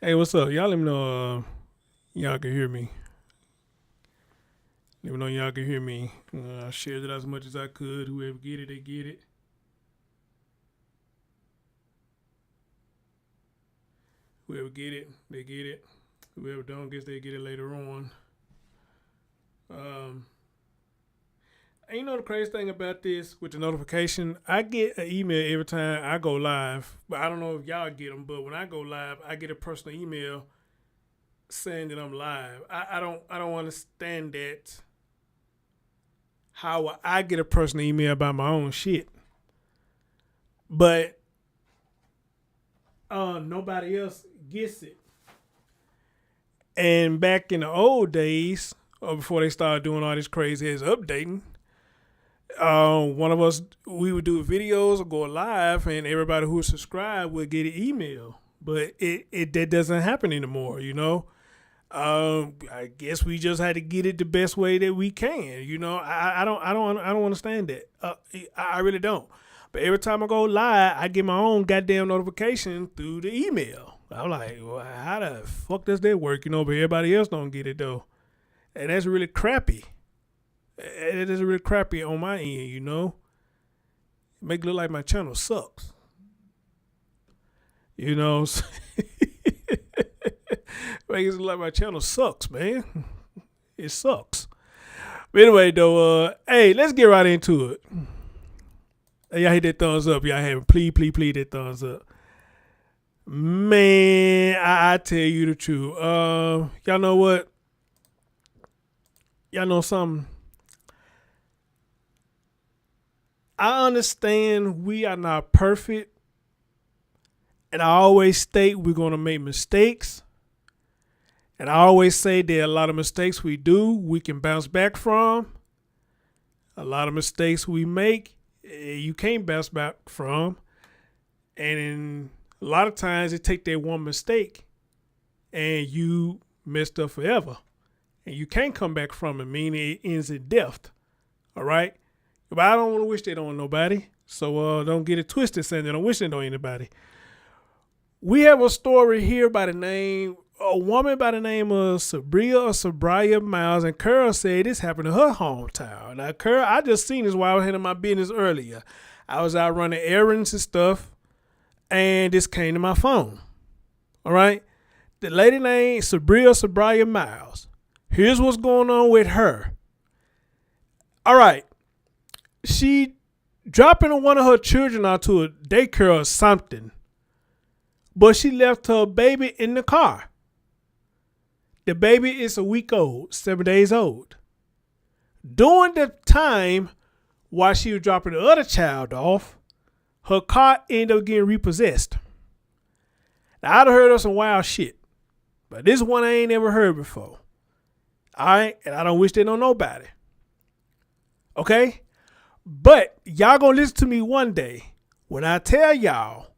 Hey, what's up? Y'all let me know y'all can hear me. Let me know y'all can hear me. I shared it as much as I could. Whoever get it, they get it. Whoever get it, they get it. Whoever don't, guess they get it later on. Um, and you know the crazy thing about this with the notification, I get an email every time I go live, but I don't know if y'all get them. But when I go live, I get a personal email saying that I'm live. I don't understand that. How I get a personal email about my own shit, but nobody else gets it. And back in the old days, or before they started doing all this crazy ass updating, one of us, we would do videos or go live, and everybody who was subscribed would get an email. But it that doesn't happen anymore, you know. I guess we just had to get it the best way that we can. You know, I don't understand that. I really don't. But every time I go live, I get my own goddamn notification through the email. I'm like, well, how the fuck does that work? You know, but everybody else don't get it though, and that's really crappy. It is really crappy on my end. You know, make it look like my channel sucks. You know. Make it look like my channel sucks, man. It sucks. But anyway, though, hey, let's get right into it. Hey, y'all hit that thumbs up. Y'all have please that thumbs up. Man, I tell you the truth. Y'all know what? Y'all know something? I understand we are not perfect. And I always state we're going to make mistakes. And I always say there are a lot of mistakes we do, we can bounce back from. A lot of mistakes we make, you can't bounce back from. And a lot of times it take that one mistake and you messed up forever. And you can't come back from it, meaning it ends in death. All right? But I don't want to wish that on nobody. So don't get it twisted saying that I'm wishing it on anybody. We have a story here by the name, a woman by the name of Sabria Miles, and Carol said this happened in her hometown. Now, Carol, I just seen this while I was handling my business earlier. I was out running errands and stuff, and this came to my phone. All right? The lady named Sabria Miles. Here's what's going on with her. All right. She dropping one of her children out to a daycare or something, but she left her baby in the car. The baby is a week old, 7 days old. During the time while she was dropping the other child off, her car ended up getting repossessed. Now, I'd heard of some wild shit, but this one I ain't never heard before. All right, and I don't wish that on nobody. Okay? But y'all gonna listen to me one day when I tell y'all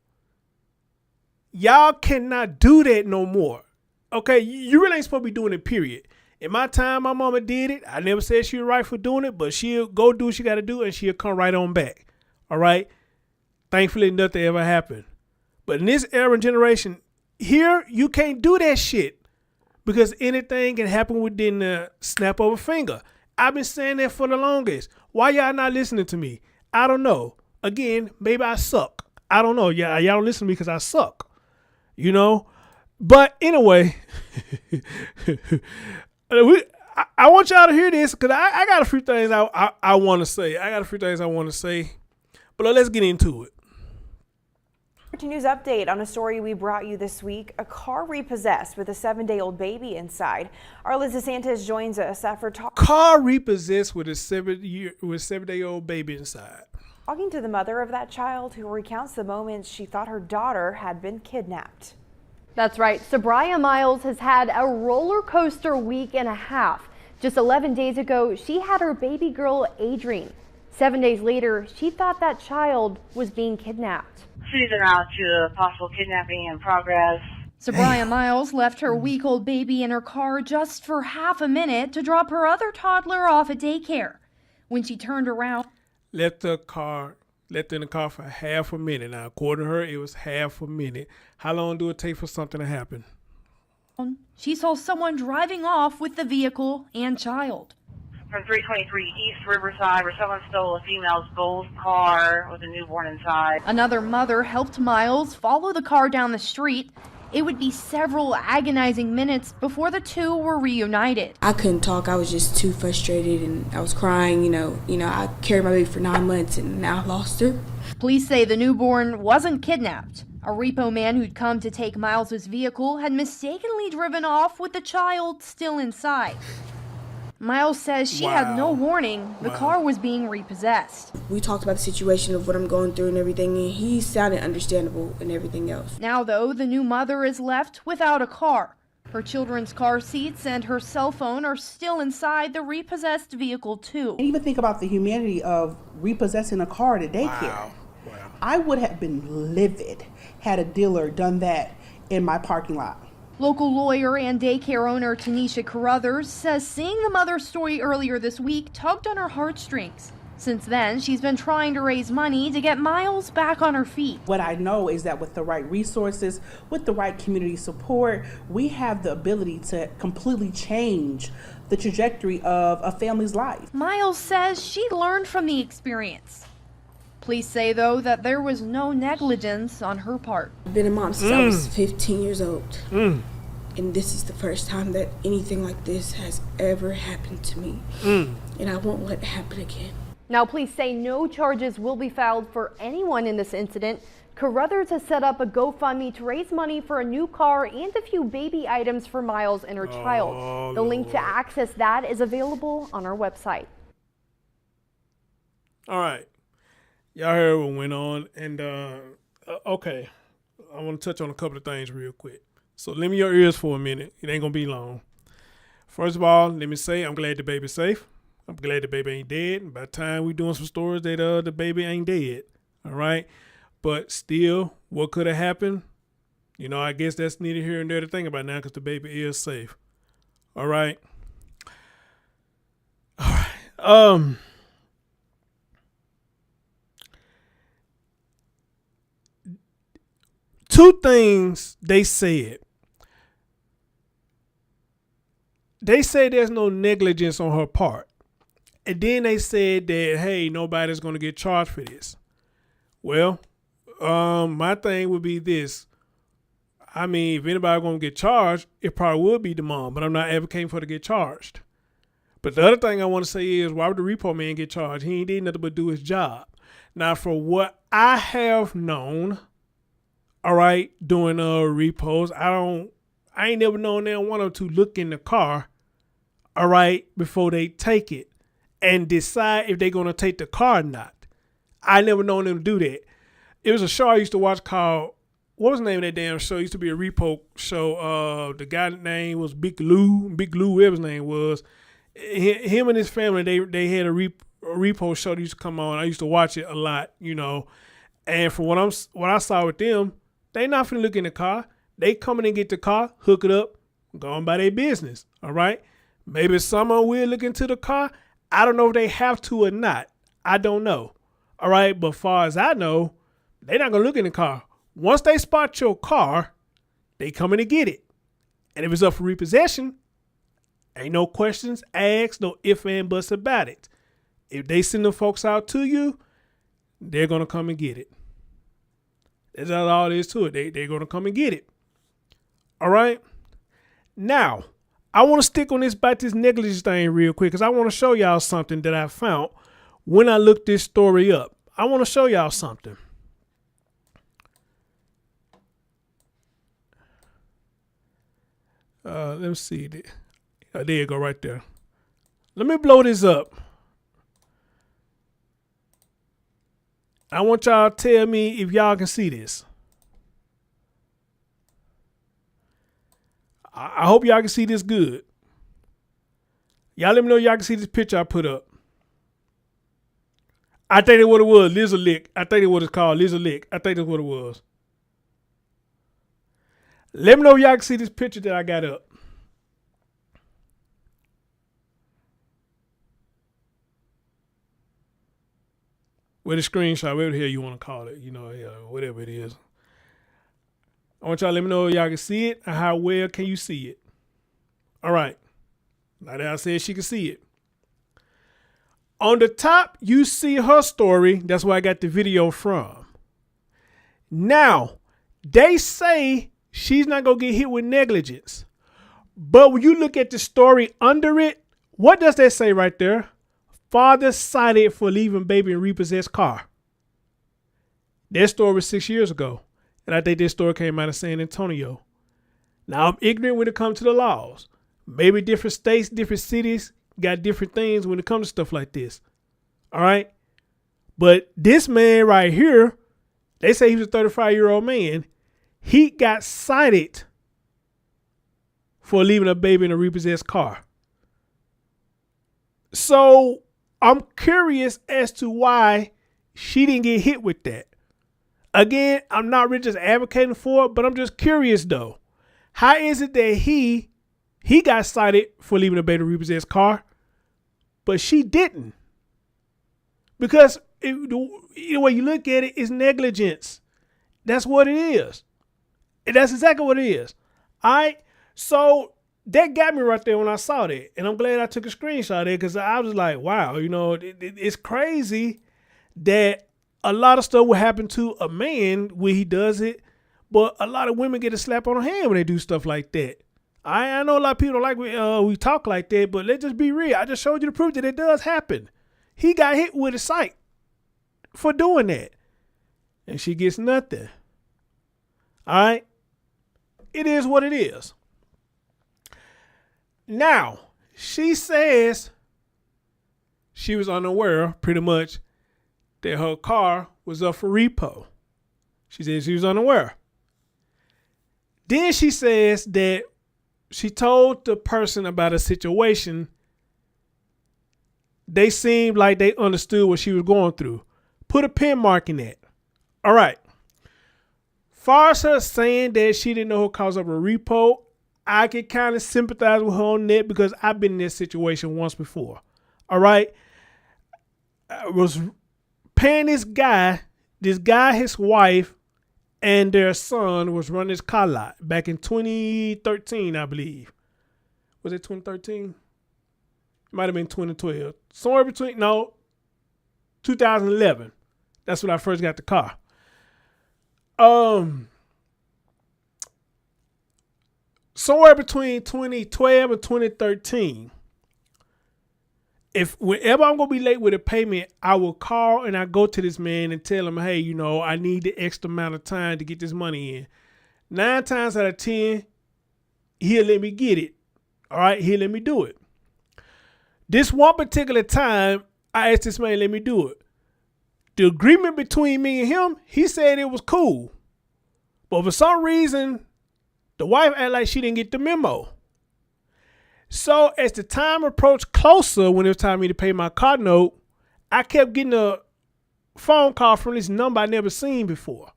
cannot do that no more. Okay, you really ain't supposed to be doing it, period. In my time, my mama did it. I never said she was right for doing it, but she'll go do what she got to do, and she'll come right on back. All right? Thankfully, nothing ever happened. But in this era and generation, here, you can't do that shit because anything can happen within the snap of a finger. I've been saying that for the longest. Why y'all not listening to me? I don't know. Again, maybe I suck. I don't know. Y'all don't listen to me because I suck. You know? But anyway, I want y'all to hear this because I got a few things I want to say. But let's get into it. News update on a story we brought you this week. A car repossessed with a 7-day-old baby inside. Arla DeSantis joins us after car repossessed with a 7-day-old baby inside. Talking to the mother of that child, who recounts the moments she thought her daughter had been kidnapped. That's right. Sabria Miles has had a roller coaster week and a half. Just 11 days ago, she had her baby girl, Adrienne. 7 days later, she thought that child was being kidnapped. Season out to possible kidnapping in progress. Sabria Miles left her week-old baby in her car just for half a minute to drop her other toddler off at daycare. When she turned around, left her in the car for half a minute. Now, according to her, it was half a minute. How long do it take for something to happen? She saw someone driving off with the vehicle and child. From 323 East Riverside, where someone stole a female's gold car with a newborn inside. Another mother helped Miles follow the car down the street. It would be several agonizing minutes before the two were reunited. I couldn't talk. I was just too frustrated and I was crying. I carried my baby for 9 months and now I lost her. Police say the newborn wasn't kidnapped. A repo man who'd come to take Miles's vehicle had mistakenly driven off with the child still inside. Miles says she had no warning. The car was being repossessed. We talked about the situation of what I'm going through and everything, and he sounded understandable and everything else. Now, though, the new mother is left without a car. Her children's car seats and her cell phone are still inside the repossessed vehicle, too. And even think about the humanity of repossessing a car at a daycare. Wow. I would have been livid had a dealer done that in my parking lot. Local lawyer and daycare owner Tanisha Carruthers says seeing the mother's story earlier this week tugged on her heartstrings. Since then, she's been trying to raise money to get Miles back on her feet. What I know is that with the right resources, with the right community support, we have the ability to completely change the trajectory of a family's life. Miles says she learned from the experience. Police say, though, that there was no negligence on her part. I've been a mom since I was 15 years old. And this is the first time that anything like this has ever happened to me. And I won't let it happen again. Now, police say no charges will be filed for anyone in this incident. Carruthers has set up a GoFundMe to raise money for a new car and a few baby items for Miles and her child. The link to access that is available on our website. All right. Y'all heard what went on. And, okay, I want to touch on a couple of things real quick. So lend me your ears for a minute. It ain't going to be long. First of all, let me say I'm glad the baby's safe. I'm glad the baby ain't dead. And by the time we doing some stories that the baby ain't dead. All right? But still, what could have happened? I guess that's neither here and there to think about now because the baby is safe. All right? All right. Two things they said. They said there's no negligence on her part. And then they said that, hey, nobody's going to get charged for this. Well, my thing would be this. I mean, if anybody going to get charged, it probably would be the mom. But I'm not advocating for her to get charged. But the other thing I want to say is, why would the repo man get charged? He ain't did nothing but do his job. Now, for what I have known, all right, doing repos, I ain't never known them one or two look in the car, all right, before they take it and decide if they're going to take the car or not. I never known them to do that. It was a show I used to watch called, what was the name of that damn show? It used to be a repo show. The guy's name was Big Lou, whatever his name was. Him and his family, they had a repo show that used to come on. I used to watch it a lot, And from what I saw with them, they not finna look in the car. They come in and get the car, hook it up, go on by their business. All right. Maybe someone will look into the car. I don't know if they have to or not. I don't know. All right. But far as I know, they're not gonna look in the car. Once they spot your car, they come in and get it. And if it's up for repossession, ain't no questions asked, no ifs and buts about it. If they send the folks out to you, they're gonna come and get it. That's all there is to it. They're going to come and get it. All right? Now, I want to stick on this negligence thing real quick because I want to show y'all something that I found when I looked this story up. I want to show y'all something. Let me see. There you go right there. Let me blow this up. I want y'all to tell me if y'all can see this. I hope y'all can see this good. Y'all let me know y'all can see this picture I put up. I think that's what it was, Lizard Lick. I think that's what it's called, Lizard Lick. I think that's what it was. Let me know if y'all can see this picture that I got up. With a screenshot, whatever the hell you want to call it, whatever it is. I want y'all to let me know if y'all can see it and how well can you see it. All right. Now that I said she can see it. On the top, you see her story. That's where I got the video from. Now, they say she's not going to get hit with negligence. But when you look at the story under it, what does that say right there? Father cited for leaving baby in repossessed car. That story was 6 years ago. And I think this story came out of San Antonio. Now, I'm ignorant when it comes to the laws. Maybe different states, different cities got different things when it comes to stuff like this. All right. But this man right here, they say he was a 35-year-old man. He got cited for leaving a baby in a repossessed car. So I'm curious as to why she didn't get hit with that. Again, I'm not really just advocating for it, but I'm just curious though. How is it that he got cited for leaving a baby in a repossessed car, but she didn't? Because the way you look at it is negligence. That's what it is. And that's exactly what it is. All right. So that got me right there when I saw that. And I'm glad I took a screenshot of it because I was like, wow, it's crazy that a lot of stuff will happen to a man when he does it. But a lot of women get a slap on the hand when they do stuff like that. I know a lot of people don't like we talk like that, but let's just be real. I just showed you the proof that it does happen. He got hit with a sight for doing that. And she gets nothing. All right. It is what it is. Now, she says she was unaware, pretty much, that her car was up for repo. She said she was unaware. Then she says that she told the person about a situation. They seemed like they understood what she was going through. Put a pin mark in that. All right. Far as her saying that she didn't know her cause of a repo, I can kind of sympathize with her on that because I've been in this situation once before. All right. I was paying this guy, his wife, and their son was running his car lot back in 2013, I believe. Was it 2013? It might have been 2012. Somewhere between, 2011. That's when I first got the car. Somewhere between 2012 and 2013. Whenever I'm going to be late with a payment, I will call and I go to this man and tell him, hey, I need the extra amount of time to get this money in. 9 times out of 10, he'll let me get it. All right, he'll let me do it. This one particular time, I asked this man, let me do it. The agreement between me and him, he said it was cool. But for some reason, the wife acted like she didn't get the memo. So as the time approached closer when it was time for me to pay my car note, I kept getting a phone call from this number I never seen before.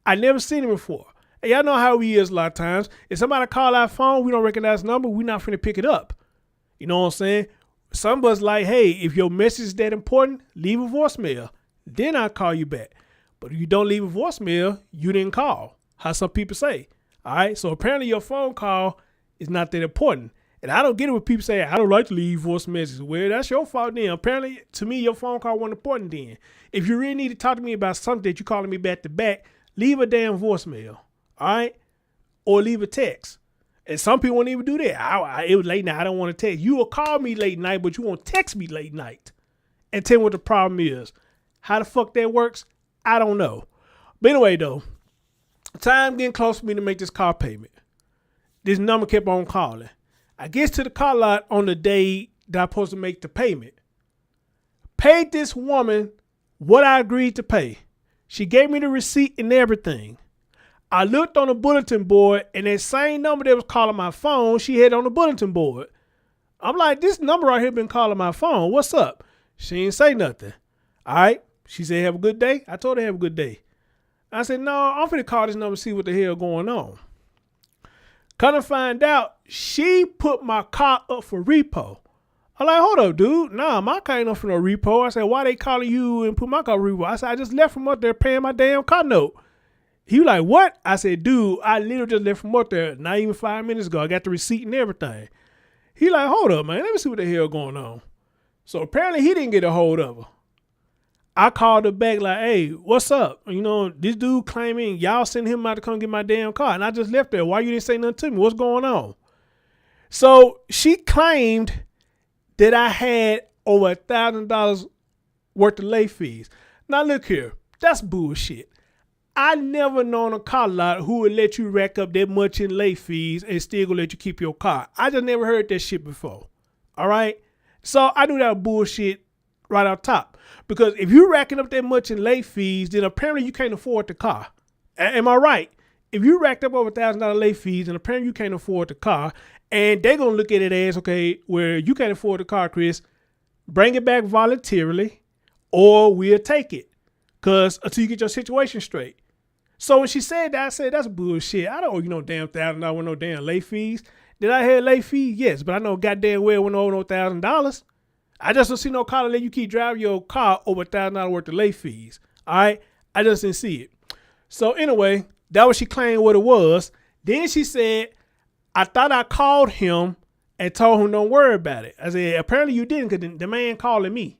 I never seen it before. And y'all know how he is a lot of times. If somebody call our phone, we don't recognize the number, we're not finna pick it up. You know what I'm saying? Some of us like, hey, if your message is that important, leave a voicemail. Then I'll call you back. But if you don't leave a voicemail, you didn't call. How some people say. All right. So apparently your phone call is not that important. And I don't get it when people say, I don't like to leave voice messages. Well, that's your fault then. Apparently, to me, your phone call wasn't important then. If you really need to talk to me about something that you're calling me back to back, leave a damn voicemail. All right. Or leave a text. And some people won't even do that. It was late night. I don't want to text. You will call me late night, but you won't text me late night and tell me what the problem is. How the fuck that works, I don't know. But anyway, though, time getting close for me to make this car payment. This number kept on calling. I get to the car lot on the day that I'm supposed to make the payment. Paid this woman what I agreed to pay. She gave me the receipt and everything. I looked on the bulletin board and that same number that was calling my phone, she had on the bulletin board. I'm like, this number right here been calling my phone. What's up? She didn't say nothing. All right. She said, have a good day. I told her have a good day. I said, no, I'm finna call this number and see what the hell going on. Come to find out, she put my car up for repo. I'm like, hold up, dude. Nah, my car ain't up for no repo. I said, why they calling you and put my car repo? I said, I just left from up there paying my damn car note. He was like, what? I said, dude, I literally just left from up there not even 5 minutes ago. I got the receipt and everything. He like, hold up, man. Let me see what the hell going on. So apparently he didn't get a hold of her. I called her back like, hey, what's up? You know, this dude claiming y'all sent him out to come get my damn car. And I just left there. Why you didn't say nothing to me? What's going on? So she claimed that I had over $1,000 worth of late fees. Now look here. That's bullshit. I never known a car lot who would let you rack up that much in late fees and still gonna let you keep your car. I just never heard that shit before. All right? So I knew that was bullshit right off top. Because if you're racking up that much in late fees, then apparently you can't afford the car. Am I right? If you racked up over $1,000 late fees, and apparently you can't afford the car, and they're gonna look at it as, okay, where you can't afford the car, Chris, bring it back voluntarily, or we'll take it. Cause until you get your situation straight. So when she said that, I said, that's bullshit. I don't owe you no damn $1,000 with no damn late fees. Did I have late fees? Yes, but I know goddamn well when I owe no $1,000. I just don't see no car to let you keep driving your car over $1,000 worth of late fees. All right? I just didn't see it. So anyway, that was she claimed what it was. Then she said, I thought I called him and told him don't worry about it. I said, apparently you didn't because the man calling me.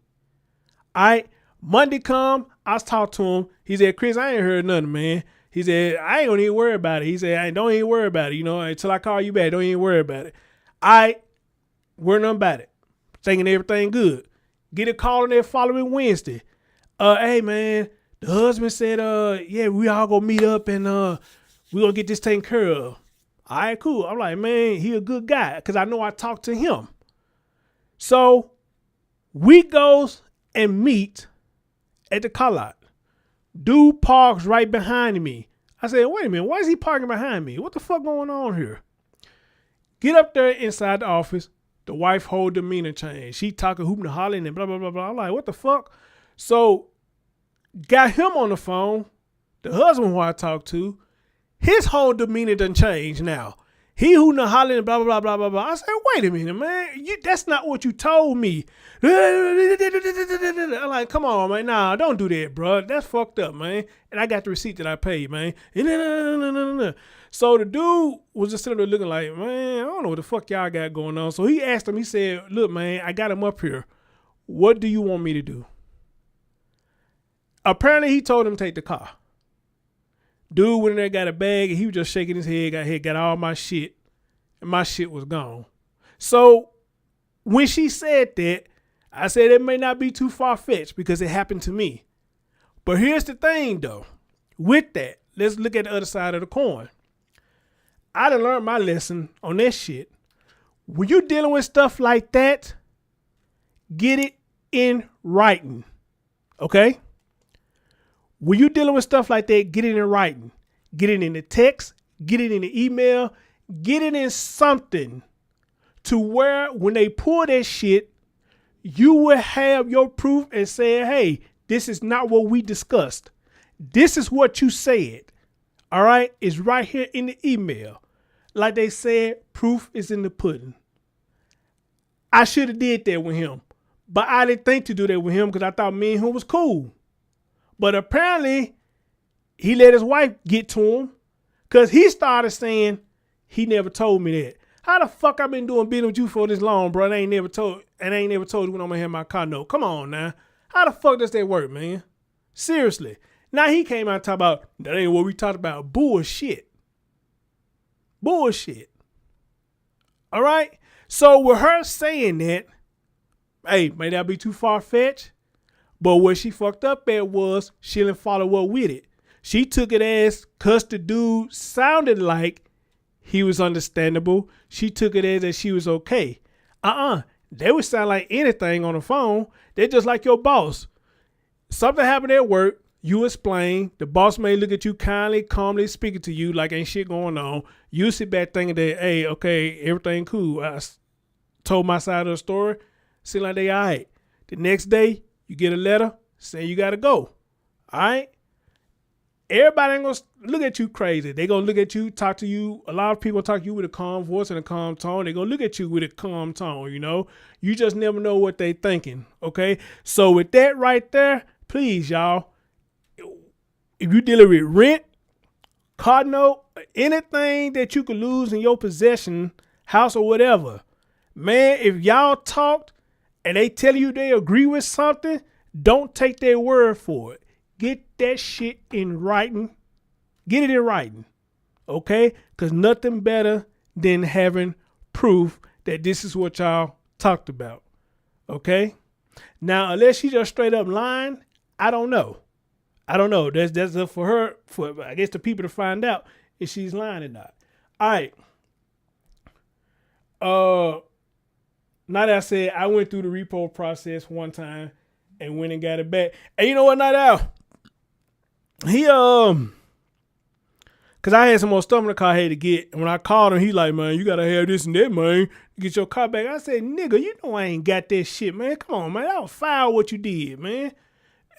All right? Monday come, I talked to him. He said, Chris, I ain't heard nothing, man. He said, I ain't gonna even worry about it. He said, don't even worry about it. You know, until I call you back, don't even worry about it. I worry nothing about it. Thinking everything good. Get a call on that following Wednesday. Hey man, the husband said, yeah, we all gonna meet up and we gonna get this taken care of. All right, cool. I'm like, man, he a good guy because I know I talked to him. So we goes and meet at the car lot. Dude parks right behind me. I said, wait a minute, why is he parking behind me? What the fuck going on here? Get up there inside the office. The wife whole demeanor change. She talking, hooping and hollering and blah, blah, blah, blah. I'm like, what the fuck? So got him on the phone. The husband who I talked to, his whole demeanor done changed now. He hooting and hollering and blah, blah, blah, blah, blah, blah. I said, wait a minute, man. That's not what you told me. I'm like, come on, man. Nah, don't do that, bro. That's fucked up, man. And I got the receipt that I paid, man. So the dude was just sitting there looking like, man, I don't know what the fuck y'all got going on. So he asked him, he said, look, man, I got him up here. What do you want me to do? Apparently he told him to take the car. Dude went in there, got a bag, and he was just shaking his head, got all my shit, and my shit was gone. So when she said that, I said it may not be too far-fetched because it happened to me. But here's the thing, though. With that, let's look at the other side of the coin. I done learned my lesson on that shit. When you're dealing with stuff like that, get it in writing, okay? When you're dealing with stuff like that, get it in writing. Get it in the text, get it in the email, get it in something to where when they pull that shit, you will have your proof and say, hey, this is not what we discussed. This is what you said. All right? It's right here in the email. Like they said, proof is in the pudding. I should have did that with him. But I didn't think to do that with him because I thought me and him was cool. But apparently, he let his wife get to him because he started saying he never told me that. How the fuck I been doing business with you for this long, bro? And I ain't never told you when I'm gonna have my car note. Come on now. How the fuck does that work, man? Seriously. Now he came out and talked about that ain't what we talked about. Bullshit. Bullshit. All right? So with her saying that, hey, may that be too far-fetched? But what she fucked up at was she didn't follow up with it. She took it as because the dude sounded like he was understandable. She took it as that she was okay. They would sound like anything on the phone. They're just like your boss. Something happened at work. You explain. The boss may look at you kindly, calmly speaking to you like ain't shit going on. You sit back thinking that, hey, okay, everything cool. I told my side of the story. Seem like they all right. The next day, you get a letter saying you got to go. All right? Everybody ain't going to look at you crazy. They going to look at you, talk to you. A lot of people talk to you with a calm voice and a calm tone. They going to look at you with a calm tone, you know. You just never know what they thinking, okay? So with that right there, please, y'all, if you dealing with rent, car note, anything that you could lose in your possession, house or whatever. Man, if y'all talked and they tell you they agree with something, don't take their word for it. Get that shit in writing. Get it in writing. Okay? Because nothing better than having proof that this is what y'all talked about. Okay? Now, unless she just straight up lying, I don't know. That's up for her, for I guess the people to find out if she's lying or not. All right. Now that I said, I went through the repo process one time and went and got it back. And you know what, Night Owl? He cause I had some more stuff in the car I had to get. And when I called him, he like, man, you gotta have this and that, man, to get your car back. I said, nigga, you know I ain't got that shit, man. Come on, man. I'll file what you did, man.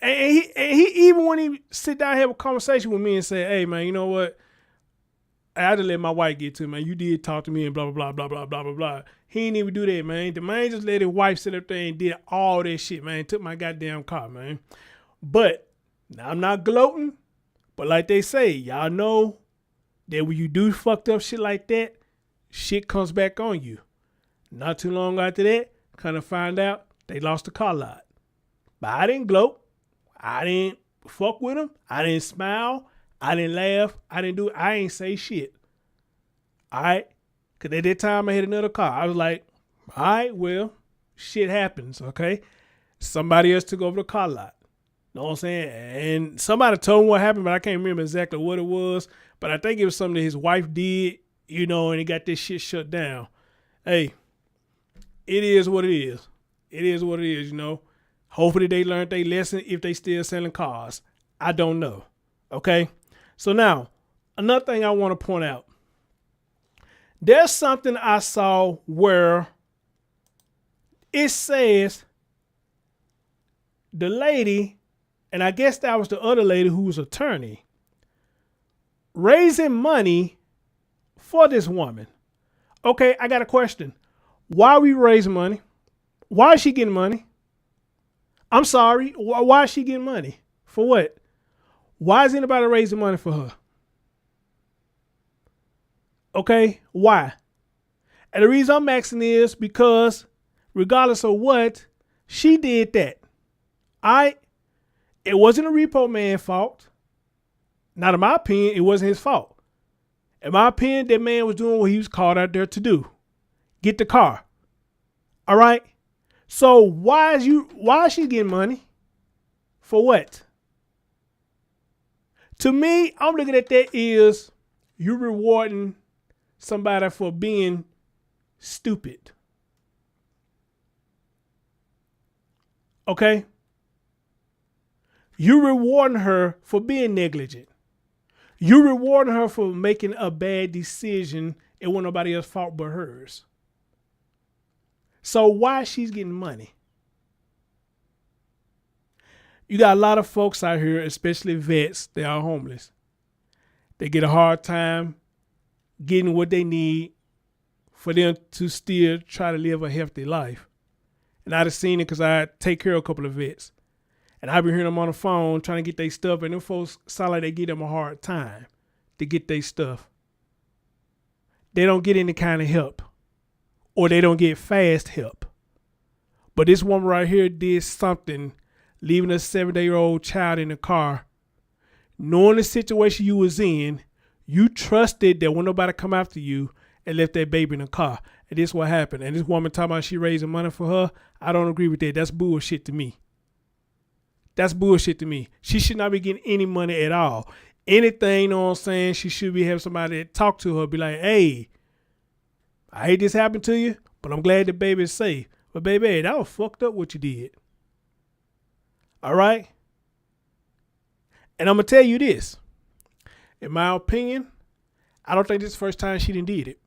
And he even when he sit down and have a conversation with me and say, hey, man, you know what? I had to let my wife get to it, man. You did talk to me and blah, blah, blah, blah, blah, blah, blah. He didn't even do that, man. The man just let his wife sit up there and did all that shit, man. Took my goddamn car, man. But now I'm not gloating, but like they say, y'all know that when you do fucked up shit like that, shit comes back on you. Not too long after that, kind of find out they lost the car lot. But I didn't gloat. I didn't fuck with him. I didn't smile. I didn't laugh. I ain't say shit. All right? Because at that time I had another car. I was like, all right, well, shit happens, okay? Somebody else took over the car lot. Know what I'm saying? And somebody told me what happened, but I can't remember exactly what it was. But I think it was something that his wife did, you know, and he got this shit shut down. Hey, it is what it is. It is what it is, you know. Hopefully they learned their lesson if they still selling cars. I don't know. Okay? So now, another thing I want to point out. There's something I saw where it says the lady, and I guess that was the other lady who was attorney, raising money for this woman. Okay, I got a question. Why are we raising money? Why is she getting money? I'm sorry. Why is she getting money? For what? Why is anybody raising money for her? Okay, why? And the reason I'm asking is because regardless of what, she did that. It wasn't a repo man's fault. Not in my opinion, it wasn't his fault. In my opinion, that man was doing what he was called out there to do. Get the car. All right? So why is she getting money? For what? To me, I'm looking at that is you rewarding somebody for being stupid. Okay? You rewarding her for being negligent. You rewarding her for making a bad decision. It wasn't nobody else's fault but hers. So why she's getting money? You got a lot of folks out here, especially vets, they are homeless. They get a hard time getting what they need for them to still try to live a healthy life. And I've seen it because I take care of a couple of vets. And I've been hearing them on the phone trying to get their stuff, and them folks sound like they give them a hard time to get their stuff. They don't get any kind of help, or they don't get fast help. But this woman right here did something, leaving a 7-day-old child in the car, knowing the situation you was in. You trusted that when nobody come after you and left that baby in the car. And this is what happened. And this woman talking about she raising money for her. I don't agree with that. That's bullshit to me. That's bullshit to me. She should not be getting any money at all. Anything, you know what I'm saying? She should be having somebody that talk to her, be like, hey, I hate this happened to you, but I'm glad the baby is safe. But baby, that was fucked up what you did. All right? And I'm going to tell you this. In my opinion, I don't think this is the first time she done did it.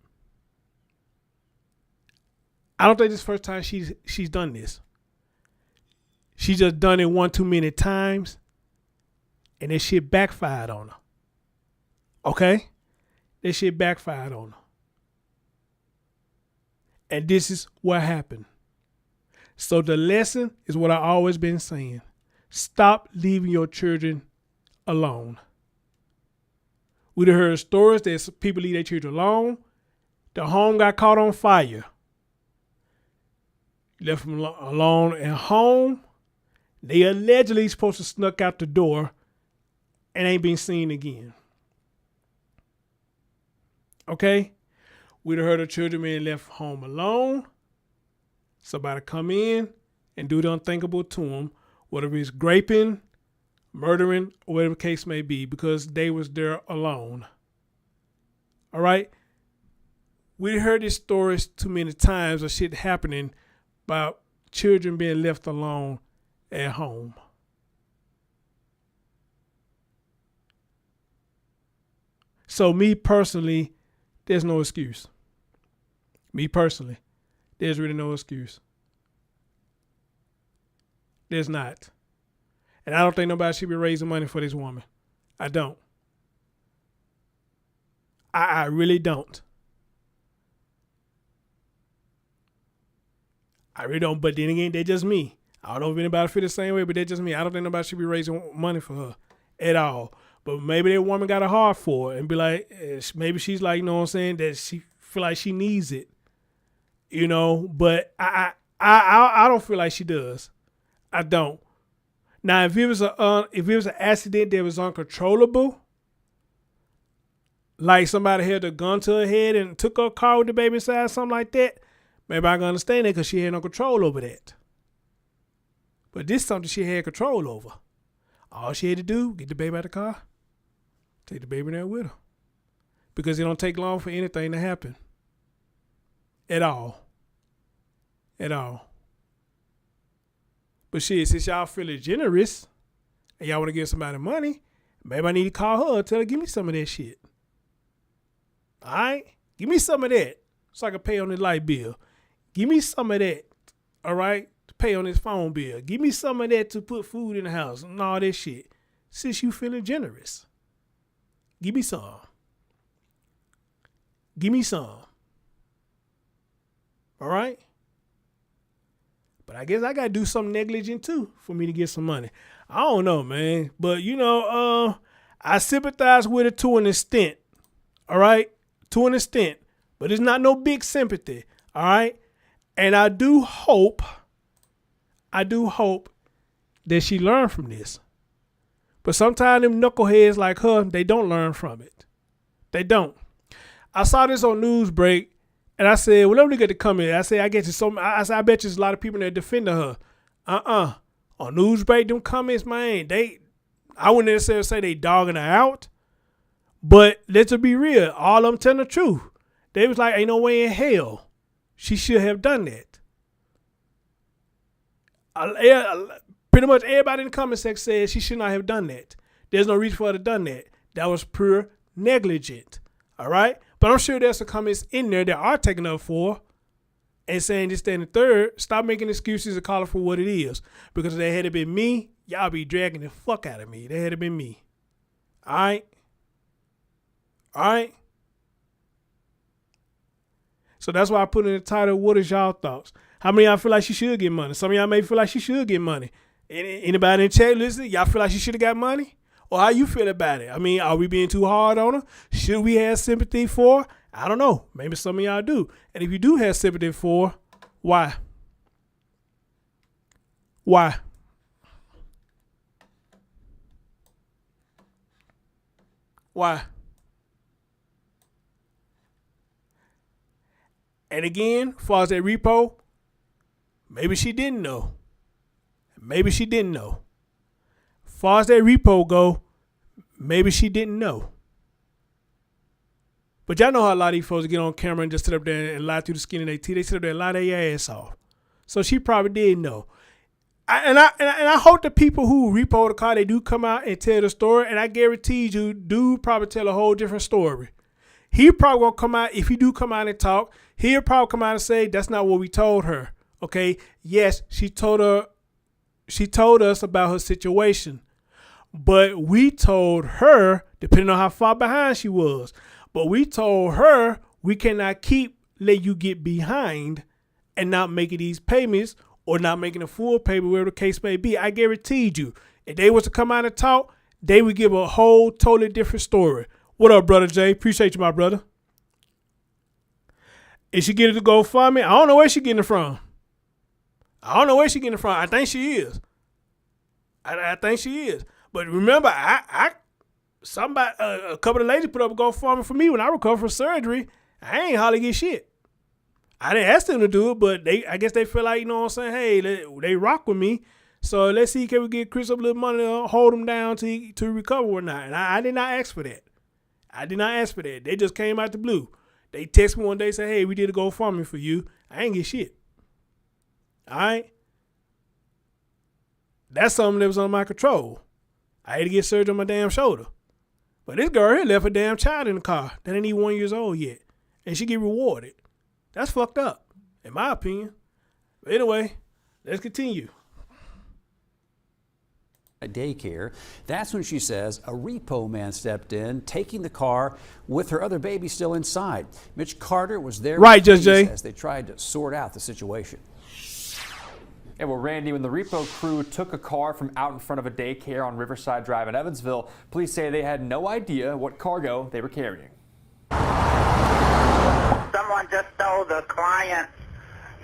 I don't think this is the first time she's done this. She's just done it one too many times, and that shit backfired on her. Okay? That shit backfired on her. And this is what happened. So the lesson is what I've always been saying. Stop leaving your children alone. We'd have heard stories that people leave their children alone. The home got caught on fire. Left them alone at home. They allegedly supposed to snuck out the door and ain't been seen again. Okay? We'd have heard of children being left home alone. Somebody come in and do the unthinkable to them, whether it's raping, murdering, or whatever the case may be, because they was there alone. All right? We heard these stories too many times of shit happening about children being left alone at home. So me personally, there's no excuse. Me personally, there's really no excuse. There's not. And I don't think nobody should be raising money for this woman. I don't. I really don't. I really don't. But then again, they're just me. I don't know if anybody feel the same way, but they're just me. I don't think nobody should be raising money for her at all. But maybe that woman got a heart for it and be like, maybe she's like, you know what I'm saying, that she feel like she needs it, you know. But I don't feel like she does. I don't. Now, if it was an accident that was uncontrollable, like somebody held a gun to her head and took her car with the baby inside, something like that, maybe I can understand that because she had no control over that. But this is something she had control over. All she had to do, get the baby out of the car, take the baby there with her. Because it don't take long for anything to happen. At all. At all. But shit, since y'all feeling generous and y'all want to give somebody money, maybe I need to call her and tell her, give me some of that shit. All right? Give me some of that so I can pay on the light bill. Give me some of that, all right, to pay on this phone bill. Give me some of that to put food in the house and all that shit. Since you feeling generous, give me some. Give me some. All right? But I guess I got to do something negligent too for me to get some money. I don't know, man. But, you know, I sympathize with it to an extent. All right? To an extent. But it's not no big sympathy. All right? And I do hope that she learned from this. But sometimes them knuckleheads like her, they don't learn from it. They don't. I saw this on Newsbreak. And I said, well, let me get the comment. I said, I bet you there's a lot of people that defending her. On Newsbreak, them comments, man, I wouldn't necessarily say they dogging her out. But let's be real. All of them telling the truth. They was like, ain't no way in hell she should have done that. Pretty much everybody in the comment section said she should not have done that. There's no reason for her to have done that. That was pure negligent. All right? But I'm sure there's some comments in there that are taken up for and saying this, that, and the third. Stop making excuses and call it for what it is. Because if they had been me, y'all be dragging the fuck out of me. They had been me. All right? All right? So that's why I put in the title, what is y'all thoughts? How many of y'all feel like she should get money? Some of y'all may feel like she should get money. Anybody in chat listening, y'all feel like she should have got money? Or how you feel about it? I mean, are we being too hard on her? Should we have sympathy for her? I don't know. Maybe some of y'all do. And if you do have sympathy for her, why? Why? Why? And again, as far as that repo, maybe she didn't know. Maybe she didn't know. As far as that repo go, maybe she didn't know. But y'all know how a lot of these folks get on camera and just sit up there and lie through the skin of their teeth. They sit up there and lie their ass off. So she probably did know. I hope the people who repo the car, they do come out and tell the story. And I guarantee you, dude probably tell a whole different story. He probably gonna come out, if he do come out and talk, he'll probably come out and say, that's not what we told her. Okay? Yes, she told us about her situation. But we told her, depending on how far behind she was, but we told her we cannot let you get behind and not making these payments or not making a full payment, whatever the case may be. I guaranteed you, if they was to come out and talk, they would give a whole totally different story. What up, brother Jay? Appreciate you, my brother. Is she getting to GoFundMe? I don't know where she getting it from. I think she is. I think she is. But remember, a couple of ladies put up a GoFundMe for me when I recovered from surgery. I ain't hardly get shit. I didn't ask them to do it, but I guess they feel like, you know what I'm saying, hey, they rock with me. So let's see, can we get Chris up a little money to hold him down to recover or not? And I did not ask for that. They just came out the blue. They text me one day, say, hey, we did a GoFundMe for you. I ain't get shit. All right? That's something that was on my control. I had to get surgery on my damn shoulder. But this girl here left a damn child in the car that ain't even 1 year old yet. And she get rewarded. That's fucked up, in my opinion. But anyway, let's continue. At daycare, that's when she says a repo man stepped in, taking the car with her other baby still inside. Mitch Carter was there right, Just Jay, as they tried to sort out the situation. Yeah, well, Randy, when the Repo crew took a car from out in front of a daycare on Riverside Drive in Evansville, police say they had no idea what cargo they were carrying. Someone just stole the client's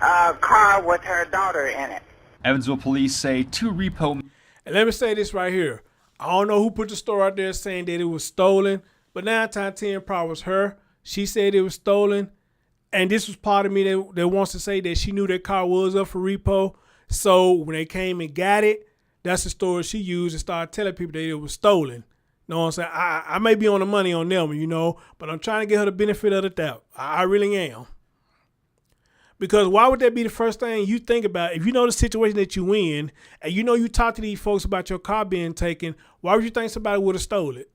car with her daughter in it. Evansville police say two Repo... And let me say this right here. I don't know who put the story out there saying that it was stolen, but 9 times 10 probably was her. She said it was stolen. And this was part of me that wants to say that she knew that car was up for repo. So when they came and got it, that's the story she used and started telling people that it was stolen. You know what I'm saying? I may be on the money on them, you know, but I'm trying to get her the benefit of the doubt. I really am. Because why would that be the first thing you think about? If you know the situation that you in, and you know you talk to these folks about your car being taken, why would you think somebody would have stole it?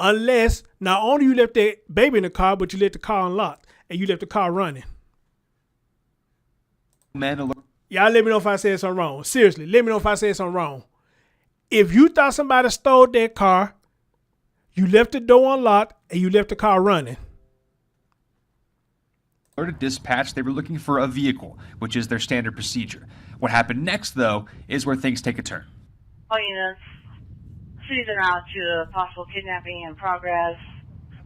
Unless not only you left that baby in the car, but you left the car unlocked and you left the car running. Y'all let me know if I said something wrong. Seriously, let me know if I said something wrong. If you thought somebody stole that car, you left the door unlocked and you left the car running. To dispatch, they were looking for a vehicle, which is their standard procedure. What happened next, though, is where things take a turn. All units, cities are out to a possible kidnapping in progress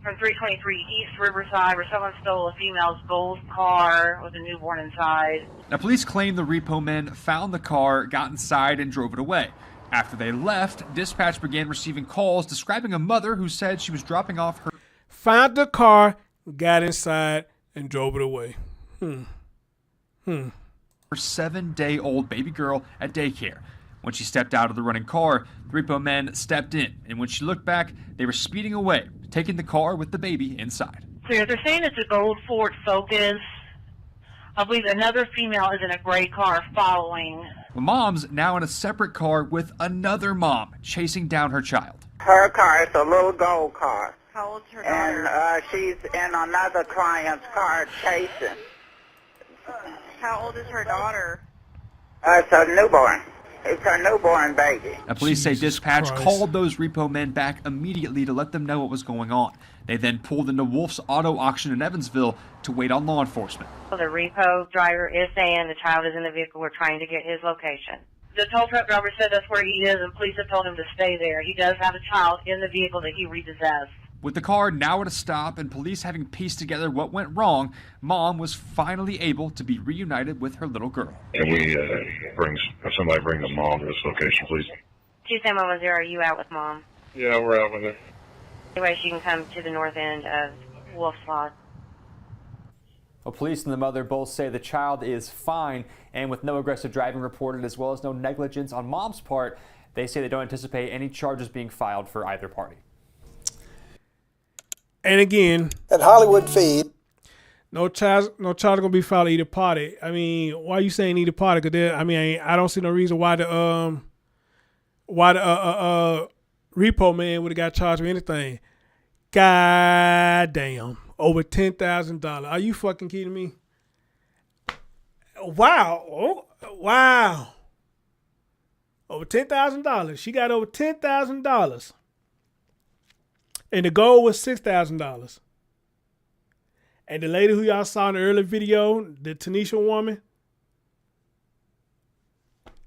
from 323 East Riverside, where someone stole a female's gold car with a newborn inside. Now, police claim the Repo men found the car, got inside, and drove it away. After they left, dispatch began receiving calls describing a mother who said she was dropping off her... Found the car, got inside, and drove it away. Her 7-day-old baby girl at daycare. When she stepped out of the running car, the Repo men stepped in, and when she looked back, they were speeding away, taking the car with the baby inside. So they're saying it's a gold Ford Focus. I believe another female is in a gray car following. The mom's now in a separate car with another mom, chasing down her child. Her car is a little gold car. How old's her daughter? And she's in another client's car chasing. How old is her daughter? It's a newborn. It's her newborn baby. Now, police say Jesus dispatch Christ. called those Repo men back immediately to let them know what was going on. They then pulled into Wolfe's auto auction in Evansville to wait on law enforcement. The Repo driver is saying the child is in the vehicle. We're trying to get his location. The tow truck driver said that's where he is, and police have told him to stay there. He does have a child in the vehicle that he repossessed. With the car now at a stop and police having pieced together what went wrong, Mom was finally able to be reunited with her little girl. Can we have somebody bring the mom to this location, please? 2710, are you out with Mom? Yeah, we're out with her. Anyway, she can come to the north end of Wolfe's Lot. Well, police and the mother both say the child is fine and with no aggressive driving reported as well as no negligence on Mom's part. They say they don't anticipate any charges being filed for either party. And again, at Hollywood Feed, no charge gonna be filed either party. I mean, why are you saying either party? Because I don't see no reason why the repo man would have got charged with anything. God damn, over $10,000. Are you fucking kidding me? Wow, wow, over $10,000. She got over $10,000. And the goal was $6,000. And the lady who y'all saw in the earlier video, the Tanisha woman,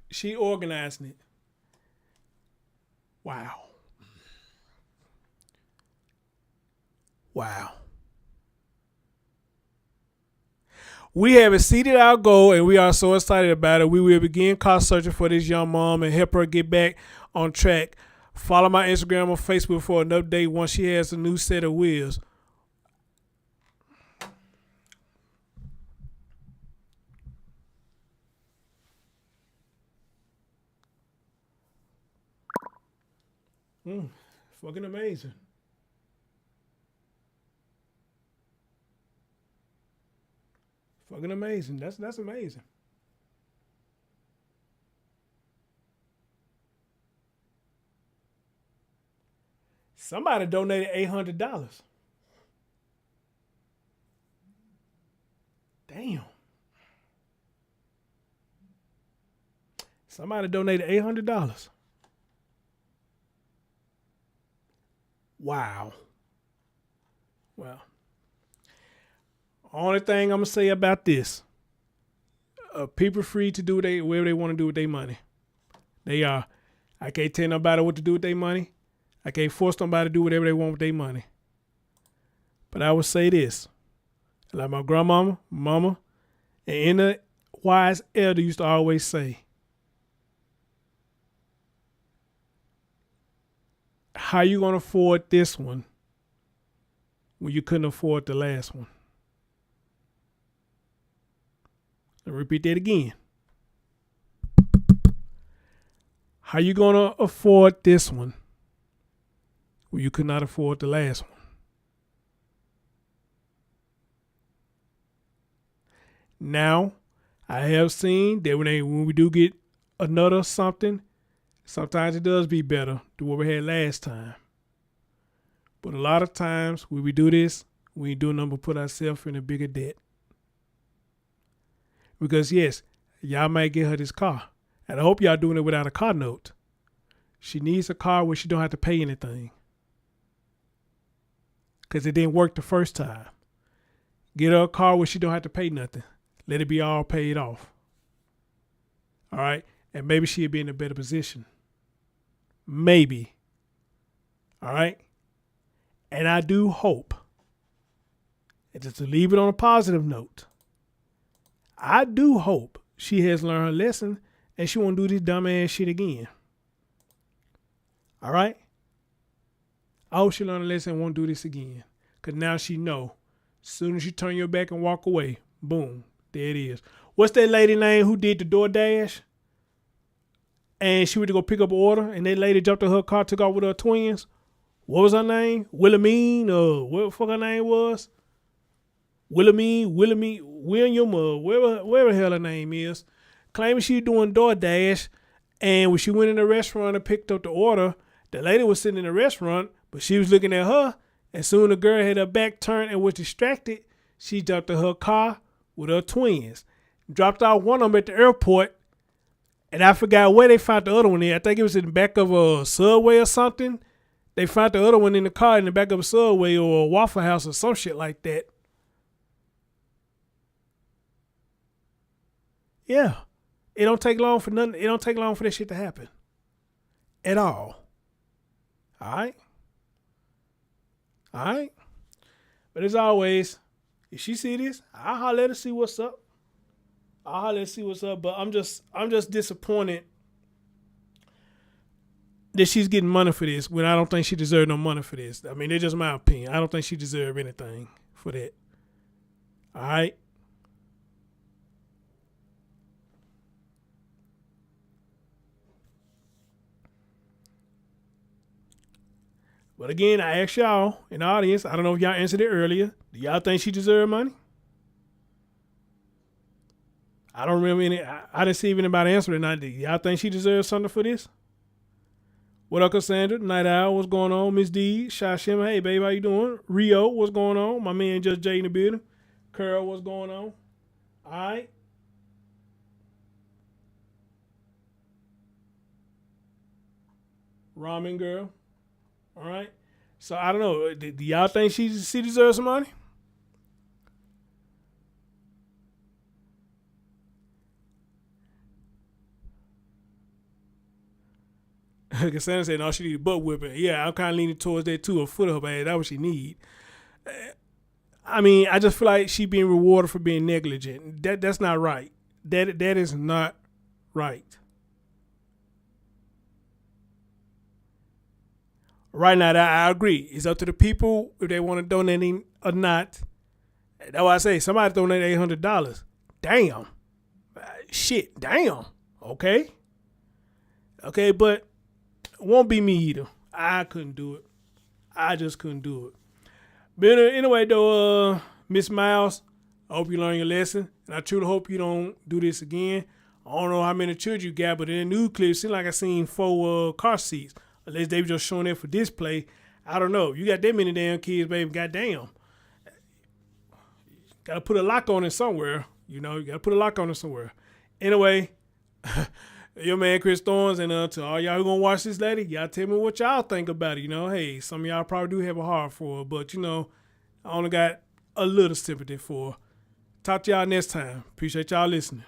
she organized it. Wow. Wow. We have exceeded our goal, and we are so excited about it. We will begin car searching for this young mom and help her get back on track. Follow my Instagram or Facebook for an update once she has a new set of wheels. Fucking amazing. Fucking amazing. That's amazing. Somebody donated $800. Damn. Somebody donated $800. Wow. Well, only thing I'm gonna say about this: people free to do whatever they want to do with their money. They are. I can't tell nobody what to do with their money. I can't force nobody to do whatever they want with their money. But I would say this, like my grandmama, mama, and any wise elder used to always say: how you gonna afford this one when you couldn't afford the last one? Let me repeat that again. How you gonna afford this one when you could not afford the last one? Now, I have seen that when we do get another something, sometimes it does be better than what we had last time. But a lot of times when we do this, we ain't doing nothing but put ourselves in a bigger debt. Because yes, y'all might get her this car. And I hope y'all doing it without a car note. She needs a car where she don't have to pay anything. Because it didn't work the first time. Get her a car where she don't have to pay nothing. Let it be all paid off. All right? And maybe she'll be in a better position. Maybe. All right? And I do hope, and just to leave it on a positive note, I do hope she has learned her lesson and she won't do this dumb ass shit again. All right? I hope she learned a lesson and won't do this again. Because now she know, as soon as you turn your back and walk away, boom, there it is. What's that lady name who did the DoorDash? And she went to go pick up an order, and that lady jumped in her car, took off with her twins. What was her name? Wilhelmine, or what the fuck her name was? William, or wherever the hell her name is, claiming she was doing DoorDash, and when she went in the restaurant and picked up the order, the lady was sitting in the restaurant, but she was looking at her, and soon the girl had her back turned and was distracted. She jumped in her car with her twins, dropped off one of them at the airport, and I forgot where they found the other one in. I think it was in the back of a Subway or something. They found the other one in the car in the back of a Subway or a Waffle House or some shit like that. Yeah. It don't take long for nothing. It don't take long for that shit to happen. At all. Alright? Alright? But as always, if she see this, I'll holler at her, see what's up. I'll holler and see what's up. But I'm just disappointed that she's getting money for this when I don't think she deserves no money for this. I mean, it's just my opinion. I don't think she deserves anything for that. Alright? But again, I asked y'all in the audience, I don't know if y'all answered it earlier. Do y'all think she deserves money? I don't remember any. I didn't see anybody answer it. Do y'all think she deserves something for this? What up, Cassandra? Night Owl, what's going on? Miss D, Shashima, hey, babe, how you doing? Rio, what's going on? My man Just Jay in the building. Curl, what's going on? All right. Ramen girl. All right. So I don't know. Do y'all think she deserves some money? Cassandra said, no, she need a butt whipping. Yeah, I'm kind of leaning towards that too. A foot up her ass. That's what she need. I mean, I just feel like she being rewarded for being negligent. That's not right. That is not right. Right now, I agree. It's up to the people if they want to donate or not. That's why I say somebody donate $800. Damn. Shit. Damn. Okay. Okay, but it won't be me either. I couldn't do it. I just couldn't do it. But anyway, though, Miss Miles, I hope you learn your lesson. And I truly hope you don't do this again. I don't know how many children you got, but in the news clip, it seemed like I seen 4 car seats. Unless they were just showing it for display. I don't know. You got that many damn kids, baby. Goddamn. Got to put a lock on it somewhere. You know, you got to put a lock on it somewhere. Anyway, your man Chris Thorns, and to all y'all who gonna watch this lady, y'all tell me what y'all think about it. You know, hey, some of y'all probably do have a heart for her, but you know, I only got a little sympathy for her. Talk to y'all next time. Appreciate y'all listening.